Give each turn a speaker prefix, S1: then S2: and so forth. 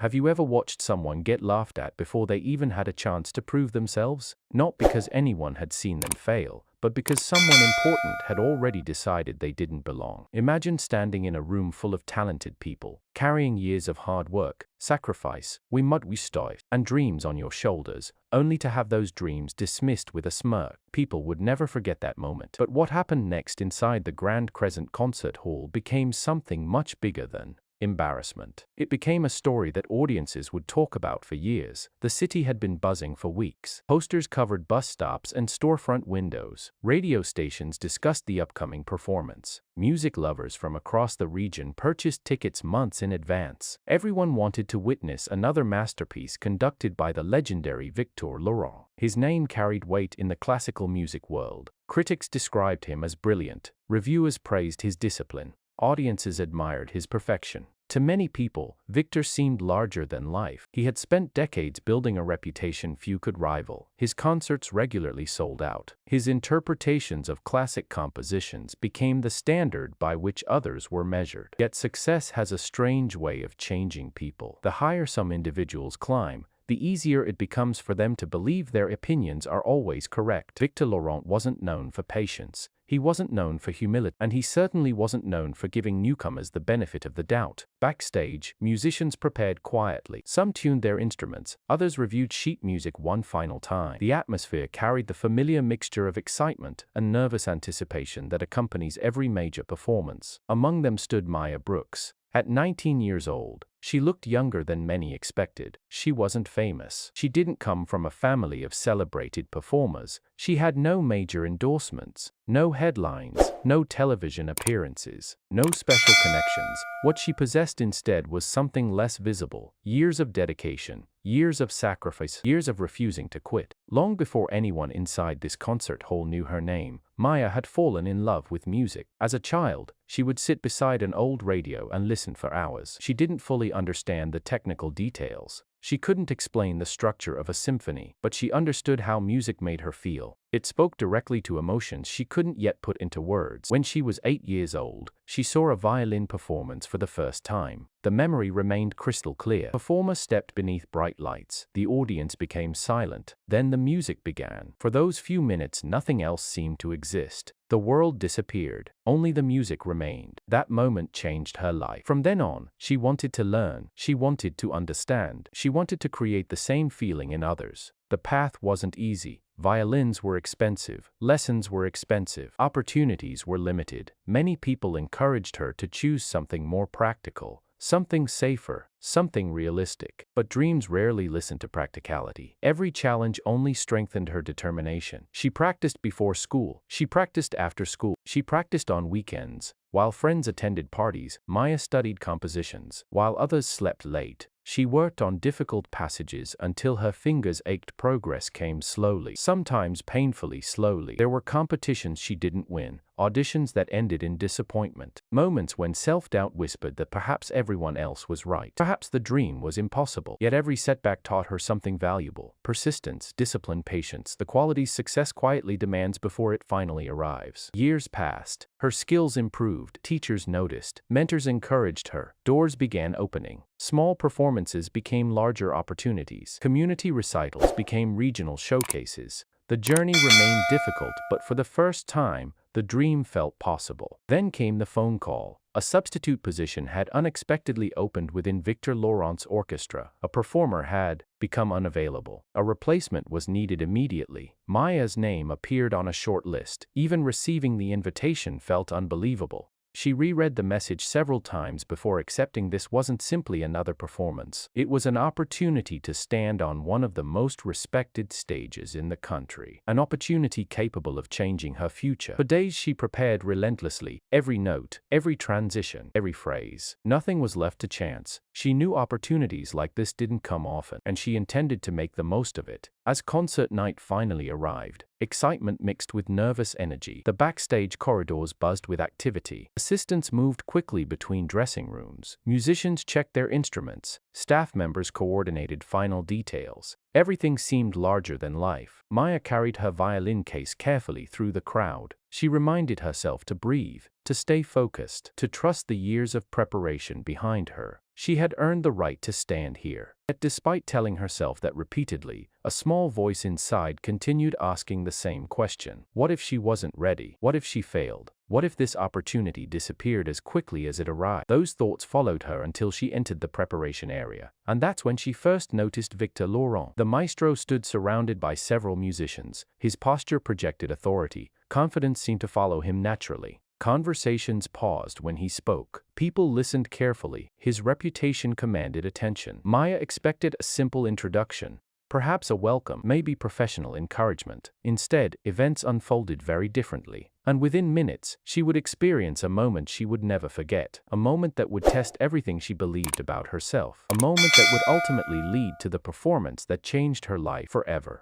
S1: Have you ever watched someone get laughed at before they even had a chance to prove themselves? Not because anyone had seen them fail, but because someone important had already decided they didn't belong. Imagine standing in a room full of talented people, carrying years of hard work, sacrifice, and dreams on your shoulders, only to have those dreams dismissed with a smirk. People would never forget that moment. But what happened next inside the Grand Crescent Concert Hall became something much bigger than embarrassment. It became a story that audiences would talk about for years. The city had been buzzing for weeks. Posters covered bus stops and storefront windows. Radio stations discussed the upcoming performance. Music lovers from across the region purchased tickets months in advance. Everyone wanted to witness another masterpiece conducted by the legendary Victor Laurent. His name carried weight in the classical music world. Critics described him as brilliant. Reviewers praised his discipline. Audiences admired his perfection. To many people, Victor seemed larger than life. He had spent decades building a reputation few could rival. His concerts regularly sold out. His interpretations of classic compositions became the standard by which others were measured. Yet success has a strange way of changing people. The higher some individuals climb, the easier it becomes for them to believe their opinions are always correct. Victor Laurent wasn't known for patience. He wasn't known for humility, and he certainly wasn't known for giving newcomers the benefit of the doubt. Backstage, musicians prepared quietly. Some tuned their instruments, others reviewed sheet music one final time. The atmosphere carried the familiar mixture of excitement and nervous anticipation that accompanies every major performance. Among them stood Maya Brooks. At 19 years old, she looked younger than many expected. She wasn't famous. She didn't come from a family of celebrated performers. She had no major endorsements, no headlines, no television appearances, no special connections. What she possessed instead was something less visible: years of dedication, years of sacrifice, years of refusing to quit. Long before anyone inside this concert hall knew her name, Maya had fallen in love with music. As a child, she would sit beside an old radio and listen for hours. She didn't fully understand the technical details. She couldn't explain the structure of a symphony, but she understood how music made her feel. It spoke directly to emotions she couldn't yet put into words. When she was 8 years old, she saw a violin performance for the first time. The memory remained crystal clear. The performer stepped beneath bright lights. The audience became silent. Then the music began. For those few minutes, nothing else seemed to exist. The world disappeared. Only the music remained. That moment changed her life. From then on, she wanted to learn. She wanted to understand. She wanted to create the same feeling in others. The path wasn't easy. Violins were expensive. Lessons were expensive. Opportunities were limited. Many people encouraged her to choose something more practical, something safer, something realistic. But dreams rarely listen to practicality. Every challenge only strengthened her determination. She practiced before school. She practiced after school. She practiced on weekends. While friends attended parties, Maya studied compositions. While others slept late, she worked on difficult passages until her fingers ached. Progress came slowly, sometimes painfully slowly. There were competitions she didn't win, auditions that ended in disappointment, moments when self-doubt whispered that perhaps everyone else was right. Perhaps the dream was impossible. Yet every setback taught her something valuable: persistence, discipline, patience, the qualities success quietly demands before it finally arrives. Years passed. Her skills improved. Teachers noticed. Mentors encouraged her. Doors began opening. Small performances became larger opportunities. Community recitals became regional showcases. The journey remained difficult, but for the first time, the dream felt possible. Then came the phone call. A substitute position had unexpectedly opened within Victor Laurent's orchestra. A performer had become unavailable. A replacement was needed immediately. Maya's name appeared on a short list. Even receiving the invitation felt unbelievable. She reread the message several times before accepting this wasn't simply another performance. It was an opportunity to stand on one of the most respected stages in the country. An opportunity capable of changing her future. For days she prepared relentlessly. Every note, every transition, every phrase. Nothing was left to chance. She knew opportunities like this didn't come often, and she intended to make the most of it. As concert night finally arrived, excitement mixed with nervous energy. The backstage corridors buzzed with activity. Assistants moved quickly between dressing rooms. Musicians checked their instruments. Staff members coordinated final details. Everything seemed larger than life. Maya carried her violin case carefully through the crowd. She reminded herself to breathe, to stay focused, to trust the years of preparation behind her. She had earned the right to stand here. Yet despite telling herself that repeatedly, a small voice inside continued asking the same question. What if she wasn't ready? What if she failed? What if this opportunity disappeared as quickly as it arrived? Those thoughts followed her until she entered the preparation area. And that's when she first noticed Victor Laurent. The maestro stood surrounded by several musicians. His posture projected authority. Confidence seemed to follow him naturally. Conversations paused when he spoke. People listened carefully. His reputation commanded attention. Maya expected a simple introduction, perhaps a welcome, maybe professional encouragement. Instead, events unfolded very differently. And within minutes, she would experience a moment she would never forget. A moment that would test everything she believed about herself. A moment that would ultimately lead to the performance that changed her life forever.